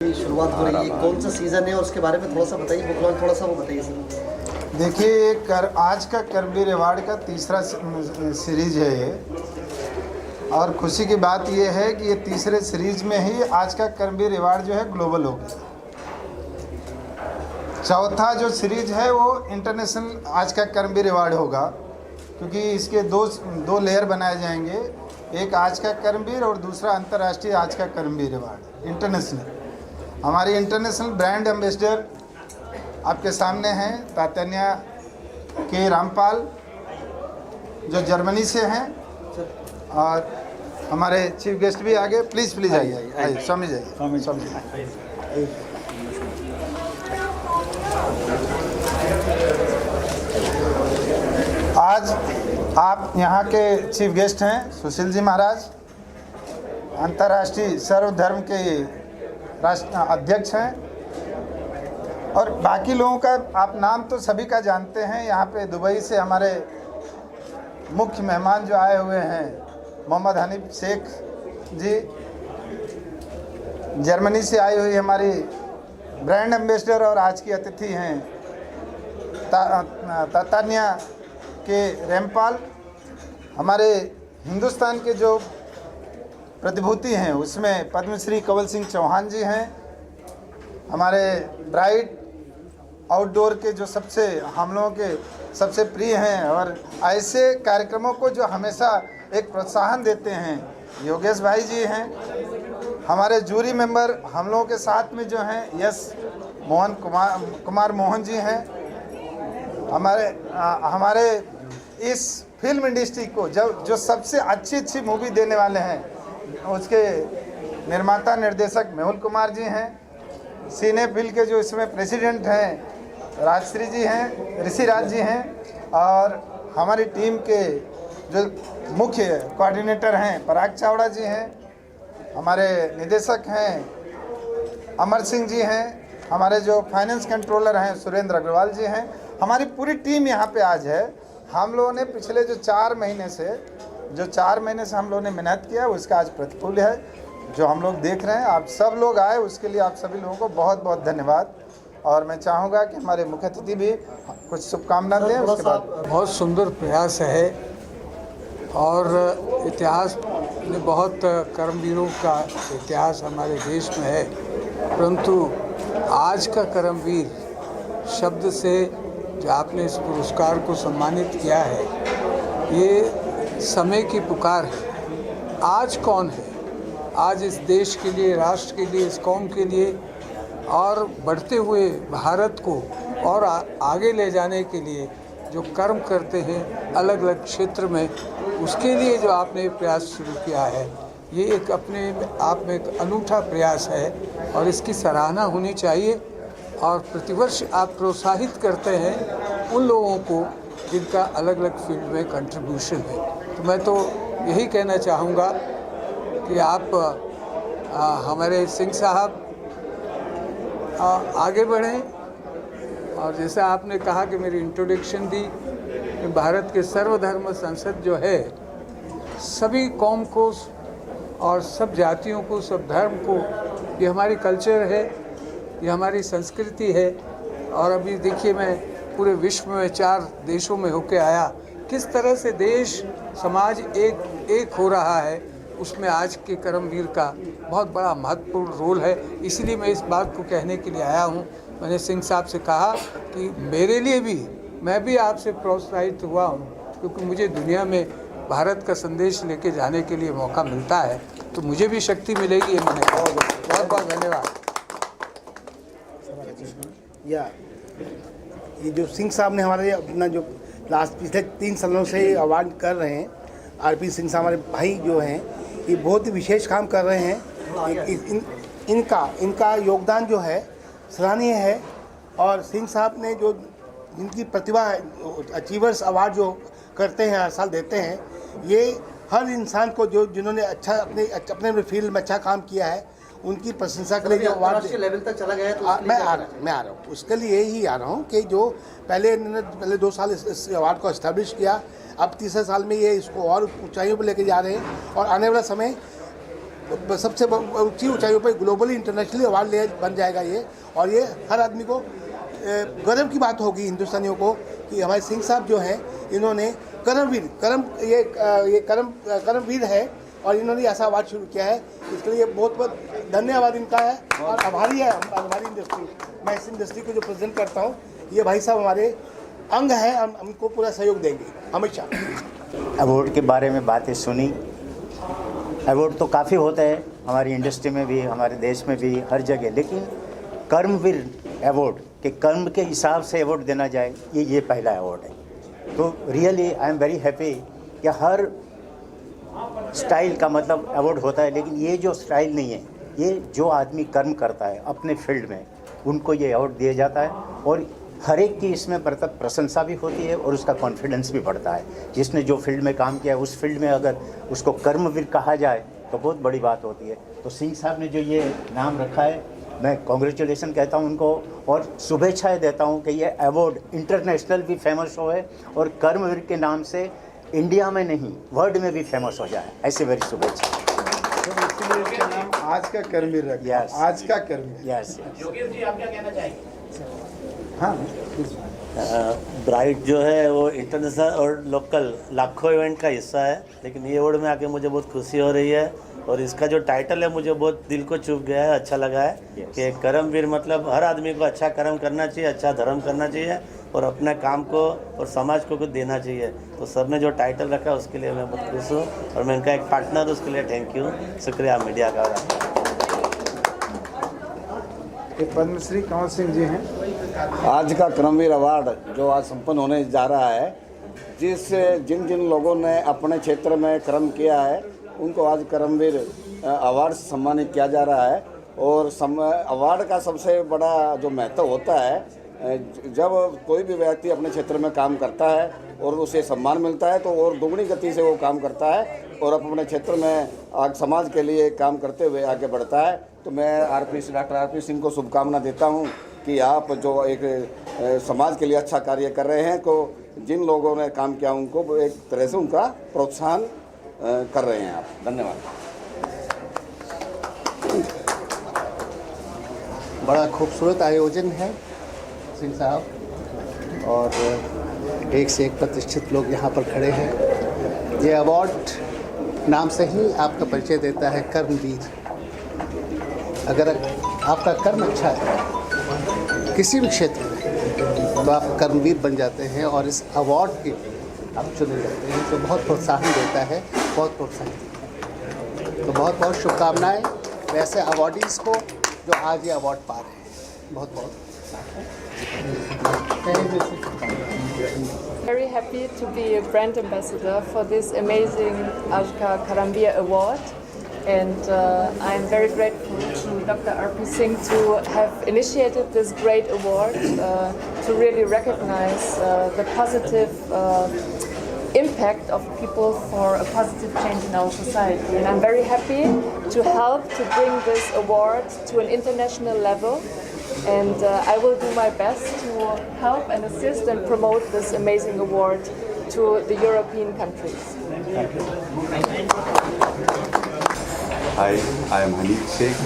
शुरुआत हो रही है, कौन सा सीज़न है और उसके बारे में थोड़ा सा बताइए, बुक लॉन्च थोड़ा सा वो बताइए सर। देखिए आज का कर्मवीर अवार्ड का तीसरा सीरीज है ये, और खुशी की बात ये है कि ये तीसरे सीरीज में ही आज का कर्मवीर अवार्ड जो है ग्लोबल हो गया। चौथा जो सीरीज है वो इंटरनेशनल आज का कर्मवीर अवार्ड होगा, क्योंकि इसके दो लेयर बनाए जाएंगे, एक आज का कर्मवीर और दूसरा अंतर्राष्ट्रीय आज का कर्मवीर अवार्ड इंटरनेशनल। हमारी इंटरनेशनल ब्रांड एम्बेसडर आपके सामने हैं तात्यान्या के रामपाल, जो जर्मनी से हैं, और हमारे चीफ गेस्ट भी आगे। प्लीज़ आइए स्वामी जाइए स्वामी जी। आज आप यहाँ के चीफ गेस्ट हैं सुशील जी महाराज, अंतर्राष्ट्रीय सर्वधर्म के राष्ट्र अध्यक्ष हैं, और बाकी लोगों का आप नाम तो सभी का जानते हैं। यहाँ पे दुबई से हमारे मुख्य मेहमान जो आए हुए हैं मोहम्मद हनीफ शेख जी, जर्मनी से आई हुई हमारी ब्रांड एम्बेसडर और आज की अतिथि हैं तात्यान्या के रामपाल। हमारे हिंदुस्तान के जो प्रतिभूति हैं उसमें पद्मश्री कंवल सिंह चौहान जी हैं। हमारे ब्राइट आउटडोर के जो सबसे हम लोगों के सबसे प्रिय हैं और ऐसे कार्यक्रमों को जो हमेशा एक प्रोत्साहन देते हैं, योगेश भाई जी हैं। हमारे जूरी मेंबर हम लोगों के साथ में जो हैं यस कुमार मोहन जी हैं। हमारे इस फिल्म इंडस्ट्री को जो सबसे अच्छी मूवी देने वाले हैं उसके निर्माता निर्देशक मेहुल कुमार जी हैं। सिनेफिल के जो इसमें प्रेसिडेंट हैं राजश्री जी हैं, ऋषिराज जी हैं, और हमारी टीम के जो मुख्य कोऑर्डिनेटर हैं पराग चावड़ा जी हैं। हमारे निदेशक हैं अमर सिंह जी हैं। हमारे जो फाइनेंस कंट्रोलर हैं सुरेंद्र अग्रवाल जी हैं। हमारी पूरी टीम यहाँ पे आज है। हम लोगों ने पिछले जो 4 महीने से हम लोगों ने मेहनत किया उसका आज प्रतिफल है जो हम लोग देख रहे हैं। आप सब लोग आए उसके लिए आप सभी लोगों को बहुत बहुत धन्यवाद, और मैं चाहूँगा कि हमारे मुख्य अतिथि भी कुछ शुभकामनाएं दें। उसके बाद बहुत सुंदर प्रयास है और इतिहास में बहुत कर्मवीरों का इतिहास हमारे देश में है, परंतु आज का कर्मवीर शब्द से जो आपने इस पुरस्कार को सम्मानित किया है, ये समय की पुकार है। आज कौन है? आज इस देश के लिए, राष्ट्र के लिए, इस कौम के लिए और बढ़ते हुए भारत को और आगे ले जाने के लिए जो कर्म करते हैं अलग अलग क्षेत्र में, उसके लिए जो आपने प्रयास शुरू किया है, ये एक अपने आप में एक अनूठा प्रयास है और इसकी सराहना होनी चाहिए। और प्रतिवर्ष आप प्रोत्साहित करते हैं उन लोगों को जिनका अलग अलग फील्ड में कंट्रीब्यूशन है। तो मैं तो यही कहना चाहूँगा कि आप हमारे सिंह साहब आगे बढ़ें, और जैसा आपने कहा कि मेरी इंट्रोडक्शन दी कि भारत के सर्वधर्म संसद जो है सभी कौम को और सब जातियों को, सब धर्म को, ये हमारी कल्चर है, ये हमारी संस्कृति है। और अभी देखिए मैं पूरे विश्व में 4 देशों में होके आया, किस तरह से देश समाज एक हो रहा है, उसमें आज के कर्मवीर का बहुत बड़ा महत्वपूर्ण रोल है। इसीलिए मैं इस बात को कहने के लिए आया हूँ। मैंने सिंह साहब से कहा कि मेरे लिए भी, मैं भी आपसे प्रोत्साहित हुआ हूँ, क्योंकि मुझे दुनिया में भारत का संदेश लेके जाने के लिए मौका मिलता है। तो मुझे भी शक्ति मिलेगी, ये मैंने कहा। बहुत बहुत धन्यवाद। या ये जो सिंह साहब ने हमारे अपना जो लास्ट पिछले 3 सालों से अवार्ड कर रहे हैं, आरपी सिंह साहब हमारे भाई जो हैं, ये बहुत ही विशेष काम कर रहे हैं। इनका योगदान जो है सराहनीय है। और सिंह साहब ने जो जिनकी प्रतिभा है, अचीवर्स अवार्ड जो करते हैं, हर साल देते हैं, ये हर इंसान को जो जिन्होंने अच्छा अपने फील्ड में अच्छा काम किया है उनकी प्रशंसा के लिए जो अवार्ड लेवल तक चला गया है तो मैं आ रहा हूँ उसके लिए ही आ रहा हूँ कि जो पहले 2 साल इस अवार्ड को इस्टेब्लिश किया, अब तीसरे साल में ये इसको और ऊंचाइयों पर लेके जा रहे हैं और आने वाला समय सबसे ऊंची ऊंचाइयों पर ग्लोबली इंटरनेशनली अवार्ड बन जाएगा ये। और ये हर आदमी को गर्व की बात होगी, हिंदुस्तानियों को, कि हमारे सिंह साहब जो हैं इन्होंने कर्मवीर है और इन्होंने ऐसा अवार्ड शुरू किया है। इसके लिए बहुत बहुत धन्यवाद इनका है और आभारी है हमारी इंडस्ट्री। मैं इस इंडस्ट्री को जो प्रेजेंट करता हूँ, ये भाई साहब हमारे अंग हैं, हम उनको पूरा सहयोग देंगे हमेशा। अवार्ड के बारे में बातें सुनी। अवार्ड तो काफ़ी होते हैं हमारी इंडस्ट्री में भी, हमारे देश में भी, हर जगह, लेकिन कर्मवीर अवार्ड के कर्म के हिसाब से अवार्ड देना जाए, ये पहला अवार्ड है। तो really I am very happy कि हर स्टाइल का मतलब अवार्ड होता है, लेकिन ये जो स्टाइल नहीं है, ये जो आदमी कर्म करता है अपने फील्ड में, उनको ये अवार्ड दिया जाता है। और हर एक की इसमें प्रशंसा भी होती है और उसका कॉन्फिडेंस भी बढ़ता है। जिसने जो फील्ड में काम किया है उस फील्ड में अगर उसको कर्मवीर कहा जाए तो बहुत बड़ी बात होती है। तो सिंह साहब ने जो ये नाम रखा है, मैं कॉन्ग्रेचुलेसन कहता हूँ उनको और शुभेच्छाएं देता हूँ कि ये अवार्ड इंटरनेशनल भी फेमस हो है और कर्मवीर के नाम से इंडिया में नहीं वर्ल्ड में भी फेमस हो जाए, ऐसे मेरी शुभेच्छा। इसलिए इसका नाम आज का कर्मवीर रखा। Yes. आज का कर्मवीर। यस। योगेश जी, आप क्या कहना चाहेंगे? हाँ, ब्राइट जो है वो इंटरनेशनल और लोकल लाखों इवेंट का हिस्सा है, लेकिन ये अवार्ड में आके मुझे बहुत खुशी हो रही है और इसका जो टाइटल है मुझे बहुत दिल को छू गया है, अच्छा लगा है। कि कर्मवीर मतलब हर आदमी को अच्छा कर्म करना चाहिए, अच्छा धर्म करना चाहिए और अपने काम को और समाज को कुछ देना चाहिए। तो सब ने जो टाइटल रखा है उसके लिए मैं बहुत खुश हूँ और मैं इनका एक पार्टनर हूँ, उसके लिए थैंक यू, शुक्रिया मीडिया का। पद्मश्री कंवर सिंह जी हैं। आज का कर्मवीर अवार्ड जो आज संपन्न होने जा रहा है, जिन जिन लोगों ने अपने क्षेत्र में कर्म किया है उनको आज कर्मवीर अवार्ड से सम्मानित किया जा रहा है। और अवार्ड का सबसे बड़ा जो महत्व होता है, जब कोई भी व्यक्ति अपने क्षेत्र में काम करता है और उसे सम्मान मिलता है तो और दुगनी गति से वो काम करता है और अपने क्षेत्र में आज समाज के लिए काम करते हुए आगे बढ़ता है। तो मैं डॉक्टर आरपी सिंह को शुभकामना देता हूं कि आप जो एक समाज के लिए अच्छा कार्य कर रहे हैं, को जिन लोगों ने काम किया उनको एक तरह से उनका प्रोत्साहन कर रहे हैं आप। धन्यवाद। बड़ा खूबसूरत आयोजन है सिंह साहब, और एक से एक प्रतिष्ठित लोग यहाँ पर खड़े हैं। ये अवार्ड नाम से ही आपका परिचय देता है, कर्मवीर। अगर आपका कर्म अच्छा है किसी भी क्षेत्र में तो आप कर्मवीर बन जाते हैं और इस अवार्ड के आप चुने जाते हैं, तो बहुत प्रोत्साहन देता है, बहुत प्रोत्साहन। तो बहुत बहुत शुभकामनाएं वैसे अवार्डीज़ को जो आज ये अवार्ड पा रहे हैं। बहुत बहुत Very happy to be a brand ambassador for this amazing Ajka Karamveer Award, and I'm very grateful to Dr. R.P. Singh to have initiated this great award to really recognize the positive impact of people for a positive change in our society. And I'm very happy to help to bring this award to an international level. And I will do my best to help and assist and promote this amazing award to the European countries. Hi, I am Hanif Sheikh,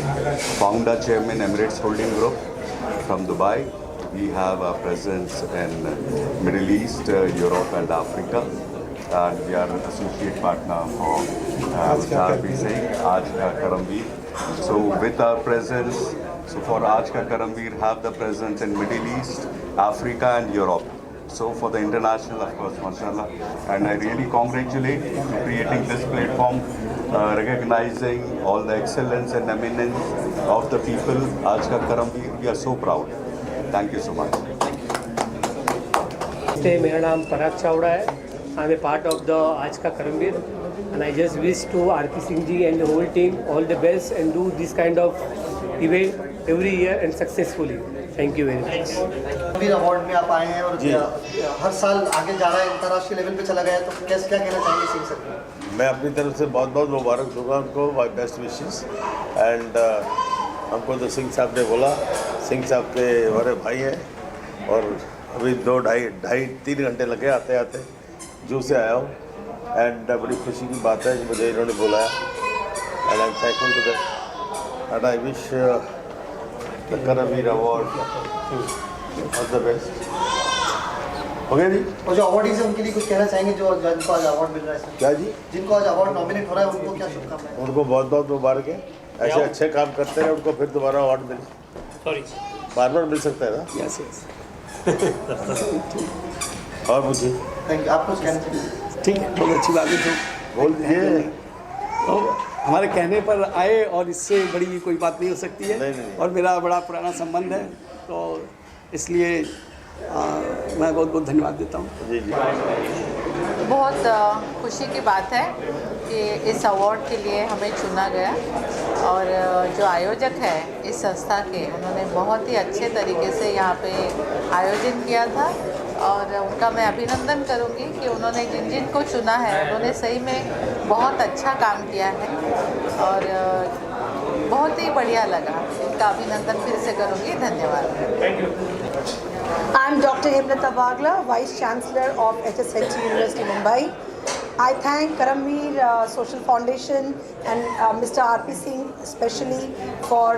founder, chairman, Emirates Holding Group from Dubai. We have a presence in Middle East, Europe and Africa. And we are an associate partner for R.P. Singh, Ajka Karamveer. So with our presence, so for Ajka Karamveer have the presence in Middle East, Africa and Europe. So for the international, of course, mashallah. And I really congratulate you creating this platform recognizing all the excellence and eminence of the people. आज का Karambir, we are so proud. Thank you so much. मेरा नाम पराग चावड़ा है. I am a part of the आज का Karmaveer and I just wish to R.P. Singh ji and the whole team all the best and do this kind of event every year and successfully. Thank you very much. Karmaveer award में आप आए हैं और हर साल आगे जा रहा है, अंतर्राष्ट्रीय लेवल पे चला गया है, तो कैसे क्या कहना चाहेंगे सिंह सर? मैं अपनी तरफ से बहुत बहुत मुबारक दूंगा उनको, माई बेस्ट विशेस. एंड हमको तो सिंह साहब ने बोला, सिंह साहब के हमारे भाई हैं और अभी 2-2.5-3 घंटे लगे आते आते जू से आया हूँ. एंड बड़ी खुशी की बात है कि मुझे इन्होंने बुलाया and I am thankful to that and I wish the Karmaveer award all the best. हो गया जी. और जो अवार्डीज हैं उनके लिए कुछ कहना चाहेंगे जो जिनको आज अवार्ड मिल रहा है? क्या जी? जिनको आज अवार्ड नॉमिनेट हो रहा है उनको क्या शुभकामनाएं? उनको बहुत बहुत मुबारक है. ऐसे अच्छे काम करते हैं उनको फिर दोबारा अवार्ड मिले. बार मिल सकता है ना. Yes, yes. और मुझे थैंक यू. आप कुछ कहना चाहिए? ठीक है, बहुत अच्छी बात है. तो बोल दीजिए. तो हमारे कहने पर आए और इससे बड़ी कोई बात नहीं हो सकती है. नहीं. और मेरा बड़ा पुराना संबंध है तो इसलिए मैं बहुत बहुत धन्यवाद देता हूँ. जी जी. बहुत खुशी की बात है कि इस अवार्ड के लिए हमें चुना गया और जो आयोजक है इस संस्था के, उन्होंने बहुत ही अच्छे तरीके से यहाँ पे आयोजन किया था और उनका मैं अभिनंदन करूँगी कि उन्होंने जिन जिन को चुना है उन्होंने सही में बहुत अच्छा काम किया है और बहुत ही बढ़िया लगा. इनका अभिनंदन फिर से करूँगी. धन्यवाद. I'm Dr. Hemlata Bagla, Vice Chancellor of HSNT University, Mumbai. I thank Karamveer Social Foundation and Mr. R.P. Singh especially for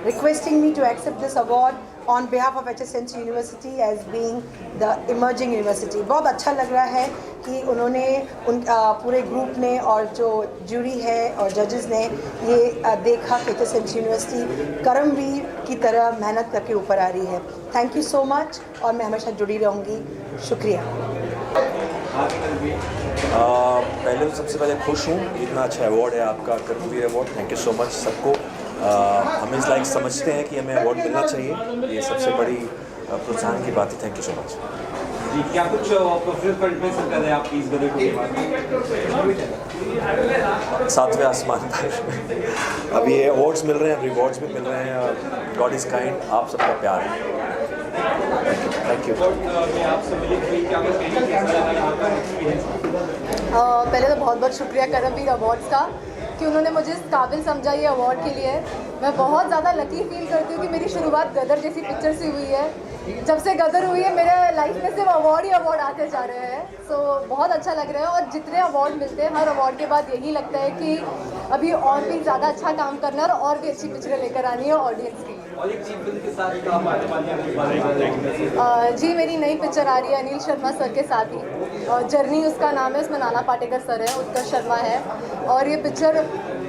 requesting me to accept this award on behalf of HSNT University as being the emerging university. बहुत अच्छा लग रहा है कि उन्होंने पूरे group ने और जो जूरी है और जजेस ने ये देखा कि HSNT यूनिवर्सिटी करमवीर की तरह मेहनत करके ऊपर आ रही है. थैंक यू सो मच और मैं हमेशा जुड़ी रहूँगी. शुक्रिया. पहले तो सबसे पहले खुश हूँ, इतना अच्छा अवार्ड है आपका Karmaveer award. Thank you so much सबको. हम इस लाइक समझते हैं कि हमें अवार्ड मिलना चाहिए, ये सबसे बड़ी प्रोत्साहन की बात है. Thank you so much. जी, क्या कुछ परफॉर्मेंस कर रहे हैं आप इस गदर को? 7वें आसमान पर अब ये अवार्ड्स मिल रहे हैं, रिवॉर्ड्स भी मिल रहे हैं. God is kind. आप सबका प्यार है. Thank you. पहले तो बहुत बहुत शुक्रिया करमवीर अवार्ड्स का कि उन्होंने मुझे इस काबिल समझा ये अवार्ड के लिए. मैं बहुत ज़्यादा लकी फील करती हूँ कि मेरी शुरुआत गदर जैसी पिक्चर से हुई है. जब से गदर हुई है मेरे लाइफ में सिर्फ अवार्ड ही अवार्ड आते जा रहे हैं. सो बहुत अच्छा लग रहा है और जितने अवार्ड मिलते हैं हर अवार्ड के बाद यही लगता है कि अभी और भी ज़्यादा अच्छा काम करना है और भी अच्छी पिक्चरें लेकर आनी है ऑडियंस के लिए. जी, मेरी नई पिक्चर आ रही है अनिल शर्मा सर के साथ ही. जर्नी उसका नाम है, उसमें नाना पाटेकर सर है, उत्कर्ष शर्मा है. और ये पिक्चर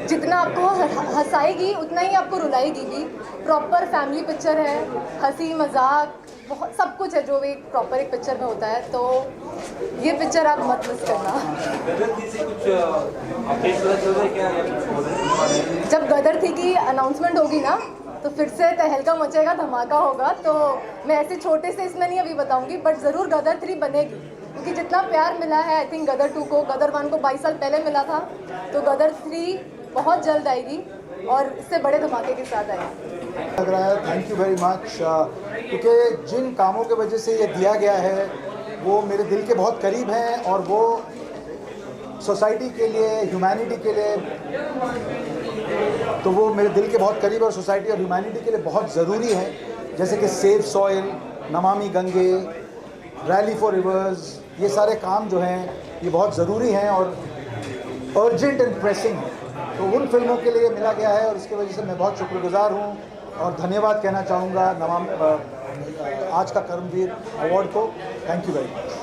जितना आपको हंसाएगी उतना ही आपको रुलाएगी भी. प्रॉपर फैमिली पिक्चर है, हंसी मजाक बहुत सब कुछ है जो एक प्रॉपर एक पिक्चर में होता है. तो ये पिक्चर आप मत मिस करना. जब गदर थी की अनाउंसमेंट होगी ना तो फिर से तहलका मचेगा, धमाका होगा. तो मैं ऐसे छोटे से इसमें नहीं अभी बताऊंगी, बट ज़रूर गदर 3 बनेगी क्योंकि जितना प्यार मिला है आई थिंक गदर 2 को, गदर 1 को 22 साल पहले मिला था. तो गदर 3 बहुत जल्द आएगी और इससे बड़े धमाके के साथ आएगी. लग रहा है. Thank you very much. क्योंकि जिन कामों के वजह से ये दिया गया है वो मेरे दिल के बहुत करीब हैं और वो सोसाइटी के लिए, ह्यूमैनिटी के लिए, तो वो मेरे दिल के बहुत करीब और सोसाइटी और ह्यूमैनिटी के लिए बहुत ज़रूरी है. जैसे कि save soil, Namami Gange, rally for reverse, ये सारे काम जो हैं ये बहुत ज़रूरी हैं और अर्जेंट एंड प्रेसिंग है. तो उन फिल्मों के लिए मिला गया है और इसकी वजह से मैं बहुत शुक्रगुजार हूँ और धन्यवाद कहना चाहूँगा आज का करमवीर अवार्ड को. Thank you very much.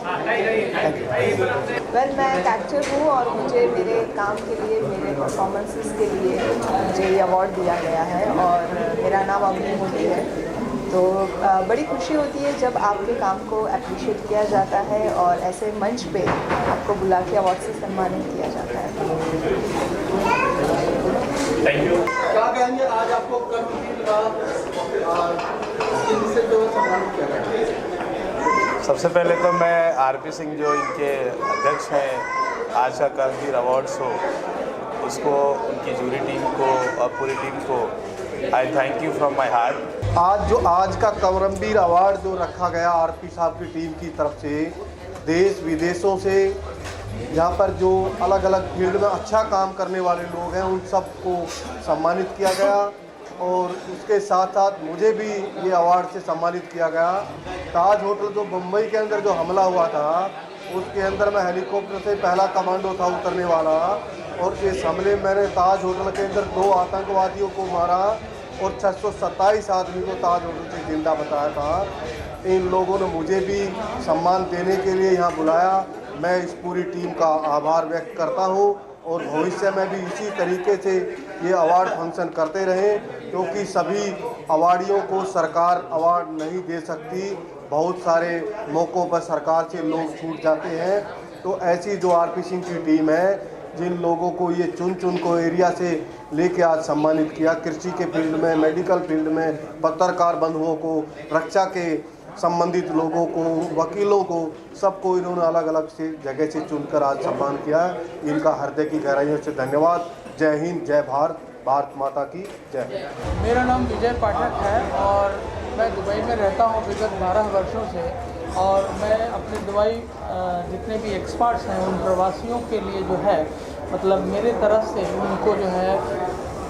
Thank you. Well, मैं एक एक्टर हूँ और मुझे मेरे काम के लिए, मेरे परफॉर्मेंसेस के लिए मुझे ये अवार्ड दिया गया है और मेरा नाम अवनी मोदी है. तो बड़ी खुशी होती है जब आपके काम को अप्रिशिएट किया जाता है और ऐसे मंच पे आपको बुला के अवार्ड से सम्मानित किया जाता है। Thank you. क्या कहेंगे आज आपको कर्मवीर का से जो सम्मानित किया गया? सबसे पहले तो मैं आरपी सिंह जो इनके अध्यक्ष हैं आज का कर्मवीर अवार्ड्स हो उसको उनकी जूरी टीम को और पूरी टीम को आई thank you from my heart. आज का कर्मवीर अवार्ड जो रखा गया आरपी साहब की टीम की तरफ से देश विदेशों से यहाँ पर जो अलग अलग फील्ड में अच्छा काम करने वाले लोग हैं उन सबको सम्मानित किया गया और उसके साथ साथ मुझे भी ये अवार्ड से सम्मानित किया गया। ताज होटल जो मुंबई के अंदर जो हमला हुआ था उसके अंदर मैं हेलीकॉप्टर से पहला कमांडो था उतरने वाला और इस हमले में मैंने ताज होटल के अंदर 2 आतंकवादियों को मारा और 627 आदमी को ताज होटल से जिंदा बताया था। इन लोगों ने मुझे भी सम्मान देने के लिए यहाँ बुलाया। मैं इस पूरी टीम का आभार व्यक्त करता हूँ और भविष्य में भी इसी तरीके से ये अवार्ड फंक्शन करते रहें क्योंकि सभी अवार्डियों को सरकार अवार्ड नहीं दे सकती। बहुत सारे मौक़ों पर सरकार से लोग छूट जाते हैं। तो ऐसी जो आरपी सिंह की टीम है जिन लोगों को ये चुन को एरिया से लेके आज सम्मानित किया, कृषि के फील्ड में, मेडिकल फील्ड में, पत्रकार बंधुओं को, रक्षा के संबंधित लोगों को, वकीलों को, सबको इन्होंने अलग अलग से जगह से चुनकर आज सम्मान किया है। इनका हृदय की गहराइयों से धन्यवाद। जय हिंद, जय भारत, भारत माता की जय। मेरा नाम विजय पाठक है और मैं दुबई में रहता हूँ विगत 12 वर्षों से और मैं अपने दुबई जितने भी एक्सपर्ट्स हैं उन प्रवासियों के लिए जो है मतलब मेरे तरफ से उनको जो है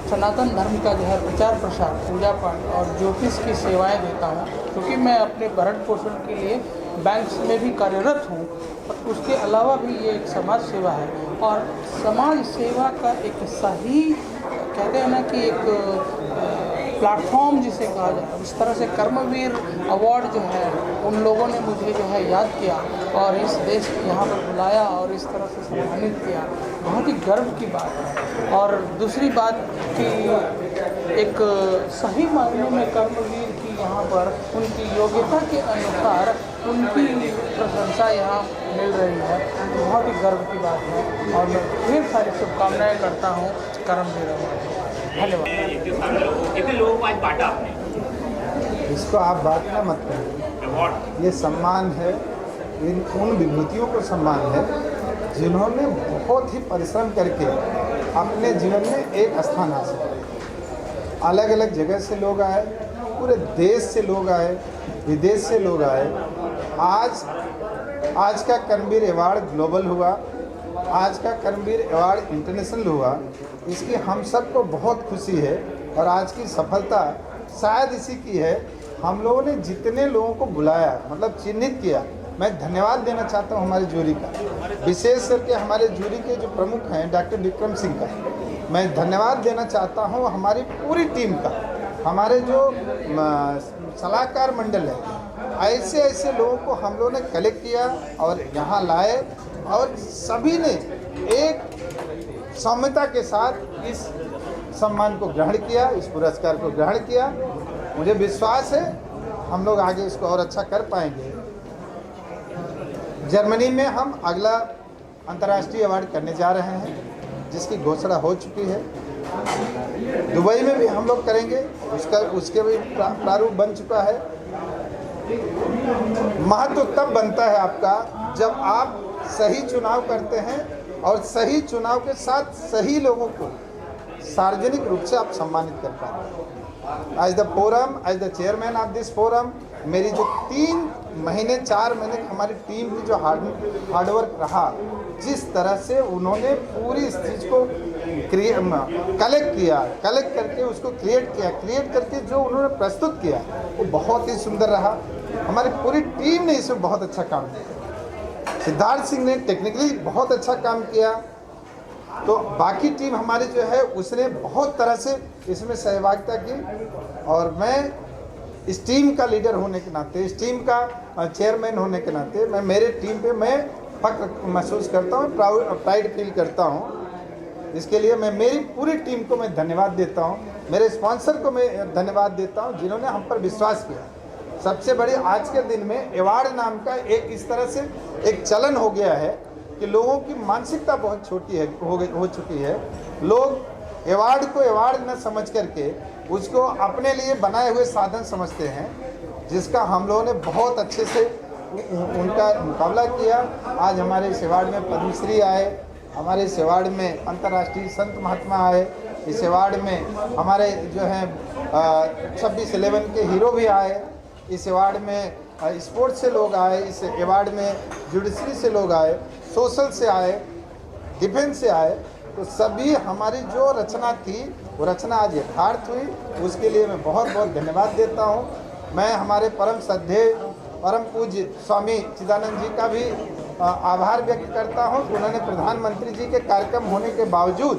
सनातन धर्म का जो है प्रचार प्रसार, पूजा पाठ और ज्योतिष की सेवाएं देता हूं क्योंकि मैं अपने भरण पोषण के लिए बैंक्स में भी कार्यरत हूं और उसके अलावा भी ये एक समाज सेवा है और समाज सेवा का एक सही कहते हैं ना कि एक प्लेटफॉर्म जिसे कहा जाए इस तरह से कर्मवीर अवार्ड जो है उन लोगों ने मुझे जो है याद किया और इस देश यहाँ पर बुलाया और इस तरह से सम्मानित किया, बहुत ही गर्व की बात है। और दूसरी बात कि एक सही मायने में कर्मवीर की यहाँ पर उनकी योग्यता के अनुसार उनकी प्रशंसा यहाँ मिल रही है, बहुत ही गर्व की बात है और मैं ढेर सारी शुभकामनाएँ करता हूँ कर्मवीर अवार्ड। धन्यवाद। कितने लोगों को आज बांटा आपने? इसको आप बात ना मत करें, ये सम्मान है, उन विभूतियों को सम्मान है जिन्होंने बहुत ही परिश्रम करके अपने जीवन में एक स्थान हासिल किया। अलग अलग जगह से लोग आए, पूरे देश से लोग आए, विदेश से लोग आए। आज का कर्मवीर अवार्ड ग्लोबल हुआ, आज का कर्मवीर अवार्ड इंटरनेशनल हुआ, इसकी हम सबको बहुत खुशी है और आज की सफलता शायद इसी की है। हम लोगों ने जितने लोगों को बुलाया मतलब चिन्हित किया, मैं धन्यवाद देना चाहता हूं हमारे जूरी का, विशेष करके हमारे जूरी के जो प्रमुख हैं डॉक्टर विक्रम सिंह का मैं धन्यवाद देना चाहता हूं, हमारी पूरी टीम का, हमारे जो सलाहकार मंडल है, ऐसे ऐसे लोगों को हम लोगों ने कलेक्ट किया और यहाँ लाए और सभी ने एक सौम्यता के साथ इस सम्मान को ग्रहण किया, इस पुरस्कार को ग्रहण किया। मुझे विश्वास है हम लोग आगे इसको और अच्छा कर पाएंगे। जर्मनी में हम अगला अंतर्राष्ट्रीय अवार्ड करने जा रहे हैं जिसकी घोषणा हो चुकी है। दुबई में भी हम लोग करेंगे, उसके भी प्रारूप बन चुका है। महत्व तब बनता है आपका जब आप सही चुनाव करते हैं और सही चुनाव के साथ सही लोगों को सार्वजनिक रूप से आप सम्मानित कर पाते हैं। As the forum, as the chairman of this forum, मेरी जो 4 महीने हमारी टीम की जो हार्डवर्क रहा, जिस तरह से उन्होंने पूरी इस चीज़ को कलेक्ट करके उसको क्रिएट करके जो उन्होंने प्रस्तुत किया वो बहुत ही सुंदर रहा। हमारी पूरी टीम ने इसमें बहुत अच्छा काम किया। सिद्धार्थ सिंह ने टेक्निकली बहुत अच्छा काम किया, तो बाकी टीम हमारी जो है उसने बहुत तरह से इसमें सहभागिता की और मैं इस टीम का लीडर होने के नाते, इस टीम का चेयरमैन होने के नाते मैं मेरे टीम पे मैं फख्र महसूस करता हूँ, प्राइड फील करता हूँ। इसके लिए मैं मेरी पूरी टीम को मैं धन्यवाद देता हूँ। मेरे स्पॉन्सर को मैं धन्यवाद देता हूं जिन्होंने हम पर विश्वास किया। सबसे बड़ी आज के दिन में अवार्ड नाम का एक इस तरह से एक चलन हो गया है कि लोगों की मानसिकता बहुत छोटी है हो चुकी है। लोग अवार्ड को अवार्ड न समझ करके उसको अपने लिए बनाए हुए साधन समझते हैं, जिसका हम लोगों ने बहुत अच्छे से उनका मुकाबला किया। आज हमारे इस अवार्ड में पद्मश्री आए, हमारे इस अवार्ड में अंतर्राष्ट्रीय संत महात्मा आए, इस अवार्ड में हमारे जो हैं 26/11 के हीरो भी आए, इस अवार्ड में स्पोर्ट्स से लोग आए, इस अवार्ड में जुडिशरी से लोग आए, सोशल से आए, डिफेंस से आए। तो सभी हमारी जो रचना थी वो रचना आज यथार्थ हुई, उसके लिए मैं बहुत बहुत धन्यवाद देता हूँ। मैं हमारे परम श्रद्धेय परम पूज्य स्वामी चिदानंद जी का भी आभार व्यक्त करता हूँ कि उन्होंने प्रधानमंत्री जी के कार्यक्रम होने के बावजूद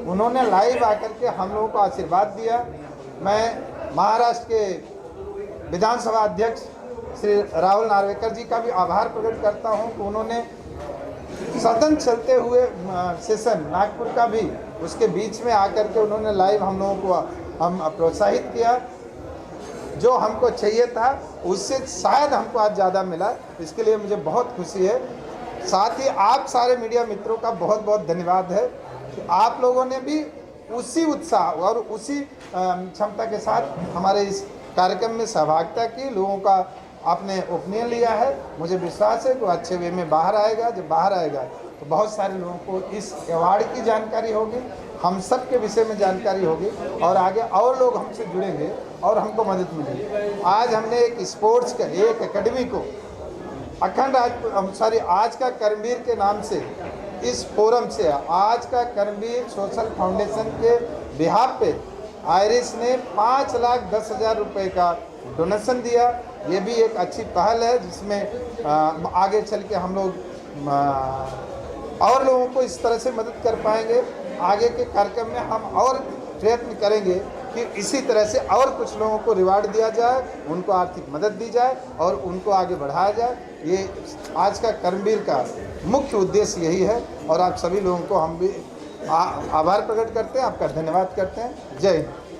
उन्होंने लाइव आकर के हम लोगों को आशीर्वाद दिया। मैं महाराष्ट्र के विधानसभा अध्यक्ष श्री राहुल नार्वेकर जी का भी आभार प्रकट करता हूँ कि उन्होंने सदन चलते हुए सेशन नागपुर का भी उसके बीच में आकर के उन्होंने लाइव हम लोगों को हम प्रोत्साहित किया। जो हमको चाहिए था उससे शायद हमको आज ज़्यादा मिला, इसके लिए मुझे बहुत खुशी है। साथ ही आप सारे मीडिया मित्रों का बहुत बहुत धन्यवाद है कि आप लोगों ने भी उसी उत्साह और उसी क्षमता के साथ हमारे इस कार्यक्रम में सहभागिता की, लोगों का आपने ओपिनियन लिया है। मुझे विश्वास है कि वो अच्छे वे में बाहर आएगा। जब बाहर आएगा तो बहुत सारे लोगों को इस अवार्ड की जानकारी होगी, हम सब के विषय में जानकारी होगी और आगे और लोग हमसे जुड़ेंगे और हमको मदद मिलेगी। आज हमने एक स्पोर्ट्स का एक एकेडमी को अखंड आज का कर्मवीर के नाम से इस फोरम से आज का कर्मवीर सोशल फाउंडेशन के बिहाफ पे आयरिस ने 5,10,000 रुपये का डोनेशन दिया। ये भी एक अच्छी पहल है जिसमें आगे चल के हम लोग और लोगों को इस तरह से मदद कर पाएंगे। आगे के कार्यक्रम में हम और प्रयत्न करेंगे कि इसी तरह से और कुछ लोगों को रिवार्ड दिया जाए, उनको आर्थिक मदद दी जाए और उनको आगे बढ़ाया जाए। ये आज का कर्मवीर का मुख्य उद्देश्य यही है और आप सभी लोगों को हम भी आभार प्रकट करते हैं, आपका धन्यवाद करते हैं। जय हिंद।